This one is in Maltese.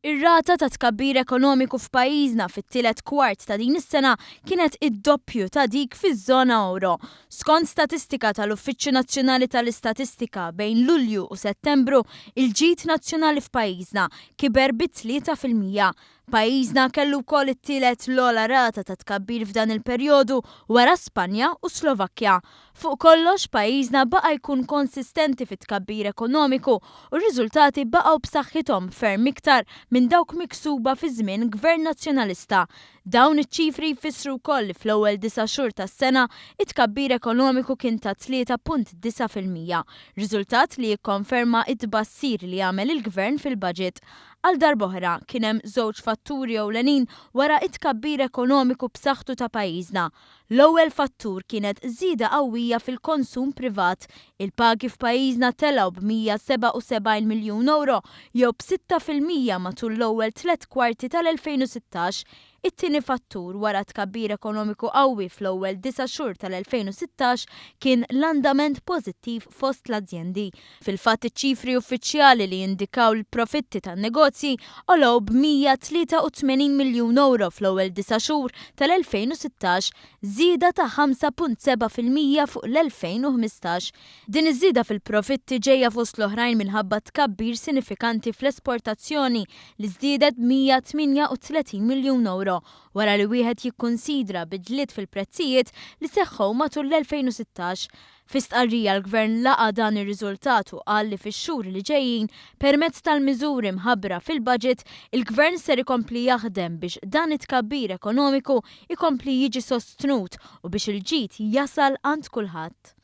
Ir-rata ta' tkabbir ekonomiku f'pajjiżna fit-tielet kwart ta' din is-sena kienet id-doppju ta' dik fiż-żona euro. Skont statistika tal-Uffiċċju Nazzjonali tal-Istatistika bejn Lulju u Settembru, il-ġid nazzjonali f'pajjiżna kiber b'3%. Pajjiżna kellu wkoll it-tielet l-ogħla rata ta' tkabbir f'dan il-perjodu wara Spanja u Slovakkja. Fuq kollox pajjiżna baqa' jkun konsistenti fit-tkabbir ekonomiku u r-riżultati baqgħu b'saħħithom ferm iktar minn dawk miksuba fi żmien Gvern Nazzjonalista. Dawn iċ-ċifri jfissru wkoll li fl-ewwel 9 xhur tas-sena it-tkabbir ekonomiku kien ta' 3.9%, riżultat li jikkonferma t-tbassir li għamel il-Gvern fil-baġit. Għal darb'oħra kien hemm żewġ fatturi ewlenin wara t-tkabbir ekonomiku b'saħħtu ta' pajjiżna. L-ewwel fattur kienet żieda qawwija fil-konsum privat. Il-pagi f'pajjiżna telgħu b'177 miljun euro jew b'6% matul l-ewwel 3 kwarti tal-2016. It-tieni fattur wara tkabbir ekonomiku qawwi fl-ewwel 9 xhur tal-2016 kien l-andament pożittiv fost l-azzjendi. Fil-fatt iċ-ċifri uffiċjali li jindikaw l-profitti tan-negozji għolgħu b'183 miljun euro fl-ewwel 9 xhur tal-2016, żieda ta' 5.7% fuq l-2015. Din iż-żieda fil-profitti ġejja fost l-oħrajn minħabba tkabbir sinifikanti fl-esportazzjoni li żdiedet 138 miljun euro. Wara li wieħed jikkunsidra bidliet fil-prezzijiet li seħħu matul l-2016. Fi stqarrija l-Gvern laqa dan ir-riżultat u qal li fix-xhur li ġejjin permezz tal-miżuri mħabbra fil-baġit il-Gvern ser ikompli jaħdem biex dan it-tkabbir ekonomiku ikompli jiġi sostnut u biex il-ġid jasal għand kulħadd.